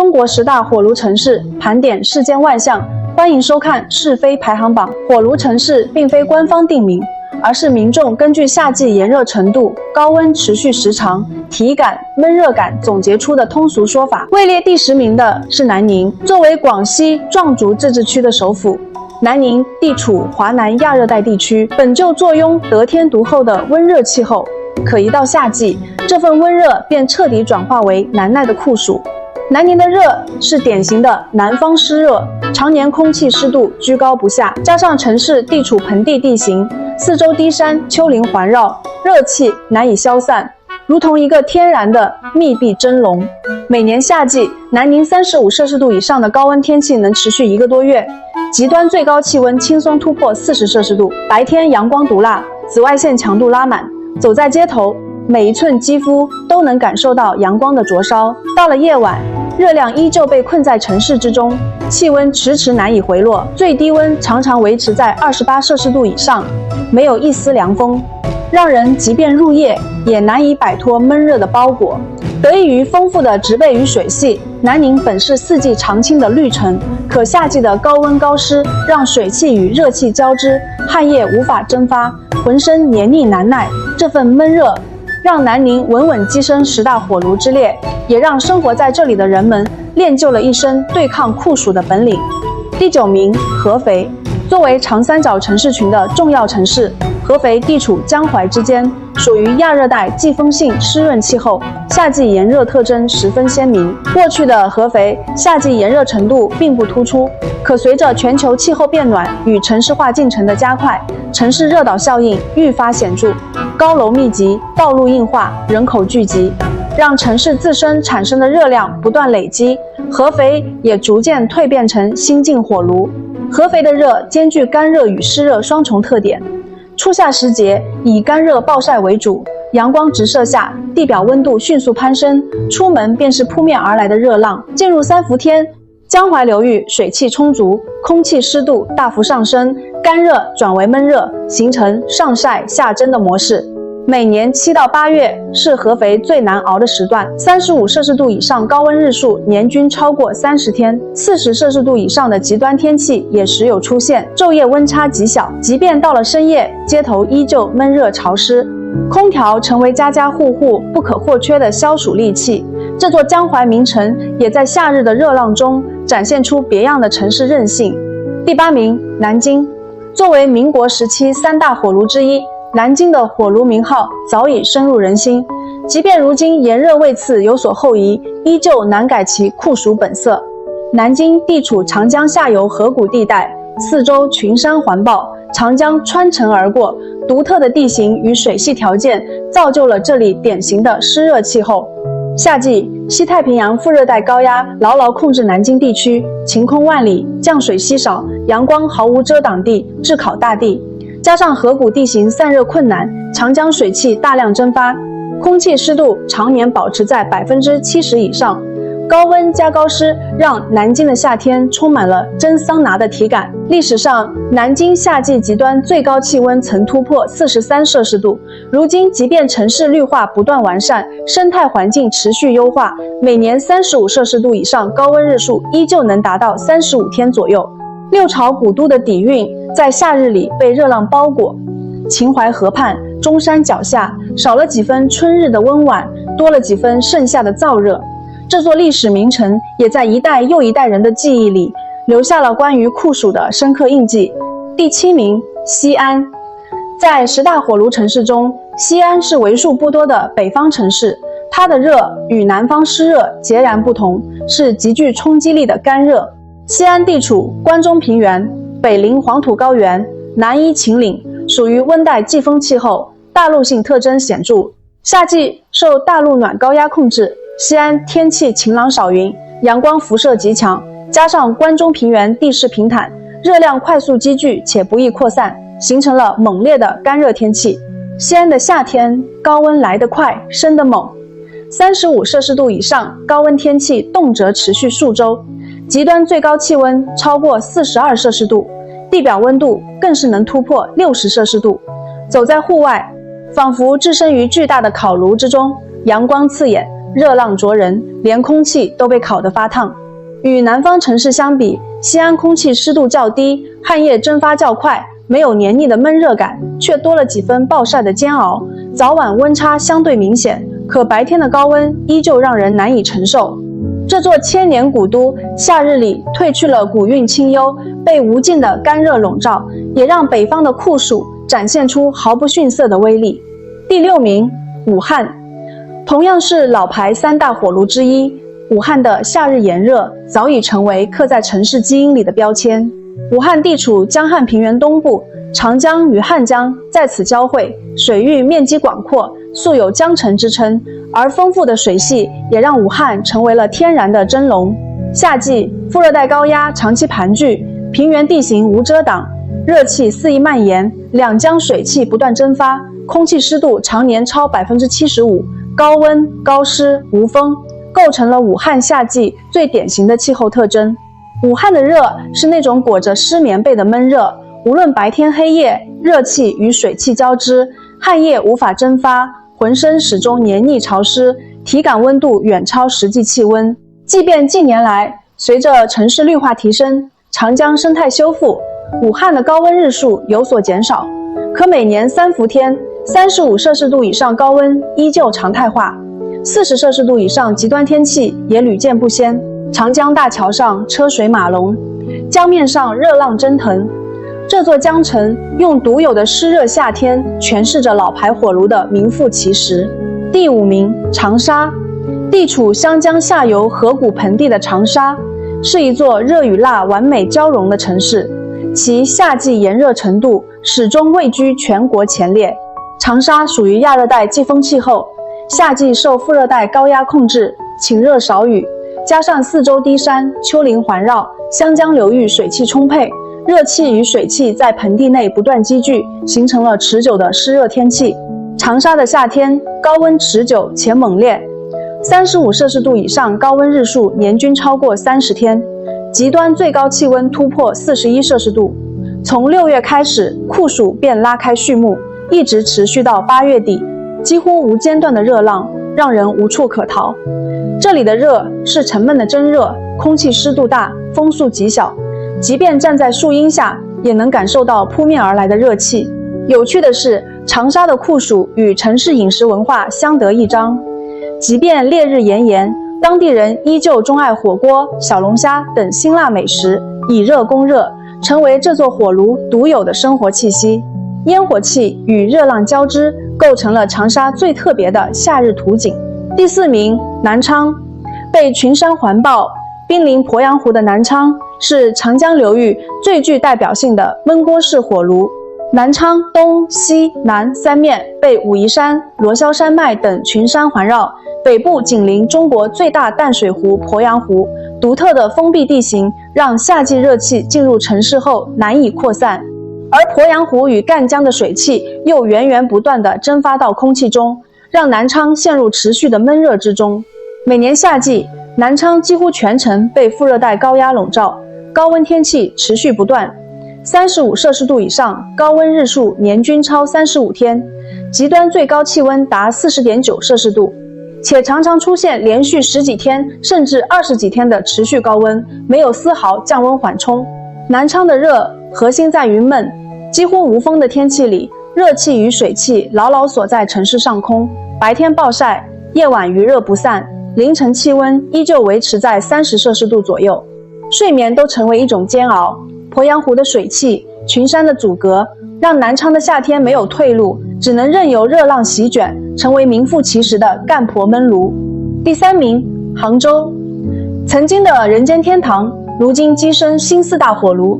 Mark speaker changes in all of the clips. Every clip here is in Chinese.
Speaker 1: 中國10大火爐城市，盤點世間萬象。歡迎收看是非排行榜。火爐城市並非官方定名，而是民眾根据夏季炎熱程度、高温持續時長、體感、悶熱感總結出的通俗說法。位列第10名的是南寧。作為廣西壯族自治區的首府，南寧地處華南亞熱帶地區，本就坐擁得天獨厚的溫熱氣候。可一到夏季，這份溫熱便徹底轉化為難耐的酷暑。南寧的熱是典型的南方濕熱，常年空氣濕度居高不下，加上城市地處盆地地形，四周低山丘陵環繞，熱氣難以消散，如同一個天然的密閉蒸籠。每年夏季，南寧35攝氏度以上的高溫天氣能持續1個多月，極端最高氣溫輕鬆突破40攝氏度，白天陽光毒辣，紫外線強度拉滿，走在街頭，每一寸肌膚都能感受到陽光的灼燒。到了夜晚，熱量依舊被困在城市之中，氣溫遲遲難以回落，最低溫常常維持在28攝氏度以上，沒有一絲涼風，讓人即便入夜也難以擺脫悶熱的包裹。得益於豐富的植被與水系，南寧本是四季常青的綠城，可夏季的高溫高濕讓水汽與熱氣交織，汗液無法蒸發，渾身黏膩難耐。這份悶熱讓南寧穩穩躋身10大火爐之列，也讓生活在這裡的人們練就了一身對抗酷暑的本領。第9名，合肥。作為長三角城市群的重要城市，合肥地處江淮之間，屬於亞熱帶季風性濕潤氣候，夏季炎熱特徵十分鮮明。過去的合肥夏季炎熱程度並不突出，可隨着全球氣候變暖與城市化進程的加快，城市熱島效應愈發顯著，高樓密集，道路硬化，人口聚集，讓城市自身產生的熱量不斷累積，合肥也逐漸蛻變成新晉火爐。合肥的熱兼具乾熱與濕熱雙重特點，初夏時節以乾熱暴曬為主，陽光直射下，地表溫度迅速攀升，出門便是撲面而來的熱浪。進入3伏天，江淮流域水汽充足，空氣濕度大幅上升，乾熱轉為悶熱，形成上曬下蒸的模式。每年7到8月是合肥最難熬的時段，35攝氏度以上高溫日數年均超過30天，40攝氏度以上的極端天氣也時有出現，晝夜溫差極小，即便到了深夜，街頭依舊悶熱潮濕。空調成為家家戶戶不可或缺的消暑利器，這座江淮名城也在夏日的熱浪中展現出別樣的城市韌性。第8名，南京。作為民國時期3大火爐之一，南京的火爐名號早已深入人心，即便如今炎熱位次有所後移，依舊難改其酷暑本色。南京地處長江下游河谷地帶，四周群山環抱，長江穿城而過，獨特的地形與水系條件造就了這裡典型的濕熱氣候。夏季，西太平洋副熱帶高壓牢牢控制南京地區，晴空萬里，降水稀少，陽光毫無遮擋地炙烤大地。加上河谷地形散熱困難，長江水汽大量蒸發，空氣濕度常年保持在70%以上，高溫加高濕讓南京的夏天充滿了蒸桑拿的體感。歷史上，南京夏季極端最高氣溫曾突破43攝氏度。如今，即便城市綠化不斷完善，生態環境持續優化，每年35攝氏度以上高溫日數依舊能達到35天左右。六朝古都的底蘊在夏日裡被熱浪包裹，秦淮河畔、中山腳下少了幾分春日的溫婉，多了幾分盛夏的燥熱。這座歷史名城也在一代又一代人的記憶裡留下了關於酷暑的深刻印記。第7名，西安。在10大火爐城市中，西安是為數不多的北方城市，它的熱與南方濕熱截然不同，是極具衝擊力的乾熱。西安地處關中平原，北臨黃土高原，南依秦嶺，屬於溫帶季風氣候，大陸性特徵顯著。夏季受大陸暖高壓控制，西安天氣晴朗少雲，陽光輻射極強，加上關中平原地勢平坦，熱量快速積聚且不易擴散，形成了猛烈的乾熱天氣。西安的夏天高溫來得快，升得猛，35攝氏度以上高溫天氣動輒持續數週，極端最高氣溫超過42攝氏度，地表溫度更是能突破60攝氏度。走在戶外，仿佛置身於巨大的烤爐之中，陽光刺眼，熱浪灼人，連空氣都被烤得發燙。與南方城市相比，西安空氣濕度較低，汗液蒸發較快，沒有黏膩的悶熱感，卻多了幾分暴曬的煎熬。早晚溫差相對明顯，可白天的高溫依舊讓人難以承受。這座千年古都，夏日裡褪去了古韻清幽，被無盡的乾熱籠罩，也讓北方的酷暑展現出毫不遜色的威力。第6名，武漢。同樣是老牌3大火爐之一，武漢的夏日炎熱早已成為刻在城市基因裡的標籤。武漢地處江漢平原東部，長江與漢江在此交匯，水域面積廣闊，素有江城之稱，而豐富的水系也讓武漢成為了天然的蒸籠。夏季，副熱帶高壓長期盤踞，平原地形無遮擋，熱氣肆意蔓延，兩江水汽不斷蒸發，空氣濕度常年超 75%， 高溫、高濕、無風，構成了武漢夏季最典型的氣候特徵。武漢的熱是那種裹着濕棉被的悶熱，無論白天黑夜，熱氣與水汽交織，汗液無法蒸發，渾身始終黏膩潮濕，體感溫度遠超實際氣溫。即便近年來隨着城市綠化提升，長江生態修復，武漢的高溫日數有所減少，可每年3伏天35攝氏度以上高溫依舊常態化，40攝氏度以上極端天氣也屢見不鮮。長江大橋上車水馬龍，江面上熱浪蒸騰，這座江城用獨有的濕熱夏天詮釋着老牌火爐的名副其實。第5名，長沙。地處湘江下游河谷盆地的長沙，是一座熱與辣完美交融的城市，其夏季炎熱程度始終位居全國前列。長沙屬於亞熱帶季風氣候，夏季受副熱帶高壓控制，晴熱少雨，加上四周低山丘陵環繞，湘江流域水汽充沛，熱氣與水汽在盆地內不斷積聚，形成了持久的濕熱天氣。長沙的夏天高溫持久且猛烈，35攝氏度以上高溫日數年均超過30天，極端最高氣溫突破41攝氏度。從6月開始，酷暑便拉開序幕，一直持續到8月底，幾乎無間斷的熱浪讓人無處可逃。這裡的熱是沉悶的真熱，空氣濕度大，風速極小，即便站在樹蔭下，也能感受到撲面而來的熱氣。有趣的是，長沙的酷暑與城市飲食文化相得益彰，即便烈日炎炎，當地人依舊鍾愛火鍋、小龍蝦等辛辣美食，以熱攻熱，成為這座火爐獨有的生活氣息。煙火氣與熱浪交織，構成了長沙最特別的夏日圖景。第4名，南昌。被群山環抱，瀕臨鄱陽湖的南昌，是長江流域最具代表性的燜鍋式火爐。南昌東西南3面被武夷山、羅霄山脈等群山環繞，北部緊鄰中國最大淡水湖鄱陽湖，獨特的封閉地形讓夏季熱氣進入城市後難以擴散，而鄱陽湖與贛江的水汽又源源不斷地蒸發到空氣中，讓南昌陷入持續的悶熱之中。每年夏季，南昌幾乎全程被副熱帶高壓籠罩，高溫天氣持續不斷，35攝氏度以上高溫日數年均超35天，極端最高氣溫達40.9攝氏度，且常常出現連續10幾天甚至20幾天的持續高溫，沒有絲毫降溫緩衝。南昌的熱核心在於悶，幾乎無風的天氣裡，熱氣與水汽牢牢鎖在城市上空，白天暴曬，夜晚餘熱不散，凌晨氣溫依舊維持在30攝氏度左右，睡眠都成為一種煎熬。鄱陽湖的水汽、群山的阻隔，讓南昌的夏天沒有退路，只能任由熱浪席捲，成為名副其實的乾婆悶爐。第3名，杭州。曾經的人間天堂，如今躋身新4大火爐。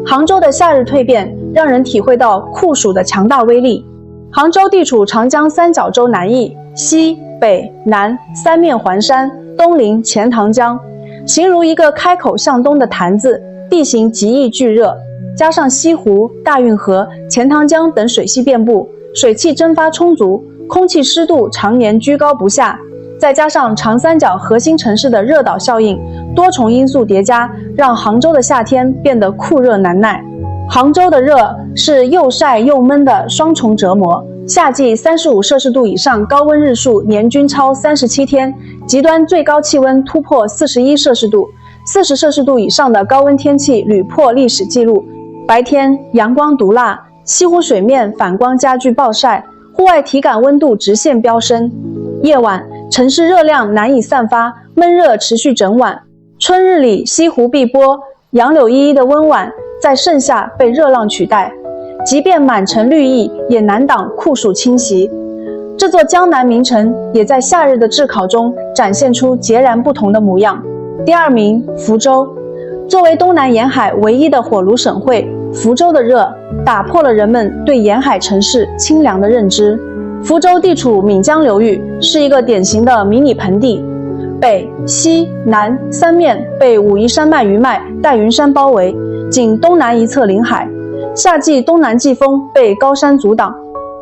Speaker 1: 杭州的夏日蛻變，讓人體會到酷暑的強大威力。杭州地處長江三角洲南翼，西北南3面環山，東臨錢塘江，形如一個開口向東的壇子，地形極易聚熱，加上西湖、大運河、錢塘江等水系遍布，水汽蒸發充足，空氣濕度常年居高不下，再加上長三角核心城市的熱島效應，多重因素疊加，讓杭州的夏天變得酷熱難耐。杭州的熱是又曬又悶的雙重折磨，夏季35攝氏度以上高温日數年均超37天，極端最高氣溫突破41攝氏度，40攝氏度以上的高温天氣屢破歷史紀錄。白天陽光毒辣，西湖水面反光加劇暴曬，戶外體感溫度直線飆升。夜晚城市熱量難以散發，悶熱持續整晚。春日裡西湖碧波，楊柳依依的溫婉在盛夏被熱浪取代。即便滿城綠意，也難擋酷暑侵襲。這座江南名城也在夏日的炙烤中展現出截然不同的模樣。第二名，福州。作為東南沿海唯一的火爐省會，福州的熱打破了人們對沿海城市清涼的認知。福州地處岷江流域，是一個典型的迷你盆地，北、西、南三面被武夷山脈餘脈帶雲山包圍，僅東南一側臨海。夏季東南季風被高山阻擋，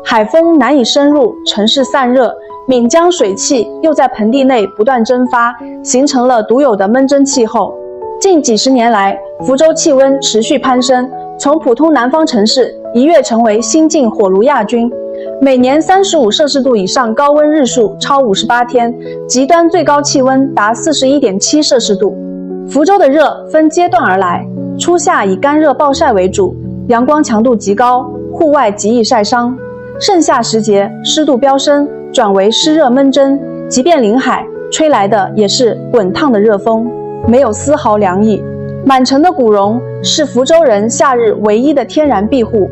Speaker 1: 海風難以深入，城市散熱，岷江水汽又在盆地內不斷蒸發，形成了獨有的悶蒸氣候。近幾十年來，福州氣溫持續攀升，從普通南方城市一躍成為新晉火爐亞軍。每年35攝氏度以上高溫日數超58天，極端最高氣溫達41.7攝氏度。福州的熱分階段而來，初夏以乾熱暴曬為主，陽光強度極高，戶外極易曬傷。盛夏時節，濕度飆升，轉為濕熱悶蒸，即便臨海，吹來的也是滾燙的熱風，沒有絲毫涼意。滿城的古榕是福州人夏日唯一的天然庇護，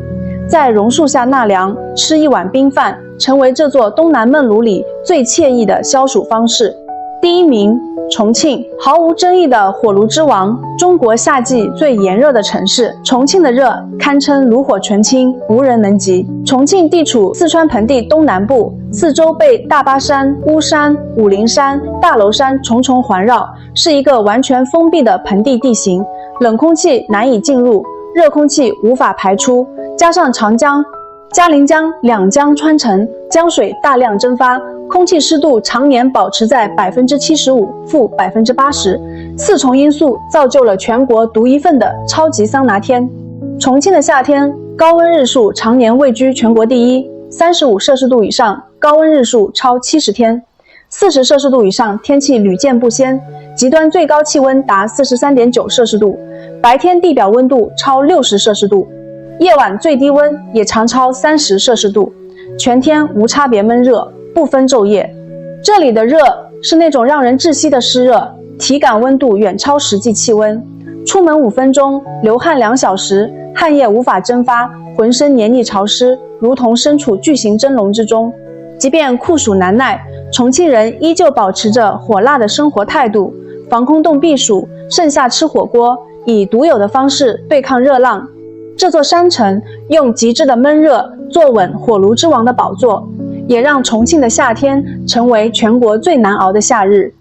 Speaker 1: 在榕樹下納涼，吃一碗冰飯，成為這座東南悶爐裡最愜意的消暑方式。第一名，重慶，毫無爭議的火爐之王，中國夏季最炎熱的城市。重慶的熱堪稱爐火純青，無人能及。重慶地處四川盆地東南部，四周被大巴山、巫山、武陵山、大婁山重重環繞，是一個完全封閉的盆地地形，冷空气難以進入，熱空氣無法排出，加上長江、嘉陵江兩江穿城，江水大量蒸發，空气濕度常年保持在75%负80%，四重因素造就了全國独一份的超級桑拿天。重慶的夏天高溫日數常年位居全國第一，35攝氏度以上高溫日數超70天，40攝氏度以上天氣屢見不鮮，極端最高氣溫達43.9攝氏度，白天地表溫度超60攝氏度，夜晚最低溫也常超30攝氏度，全天無差別悶熱，不分晝夜。這裡的熱是那種讓人窒息的濕熱，體感溫度遠超實際氣溫，出門5分鐘，流汗2小時，汗液無法蒸發，渾身黏膩潮濕，如同身處巨型蒸籠之中。即便酷暑難耐，重慶人依舊保持着火辣的生活態度，防空洞避暑，盛夏吃火鍋，以獨有的方式對抗熱浪。這座山城用極致的悶熱坐穩火爐之王的寶座，也讓重慶的夏天成為全國最難熬的夏日。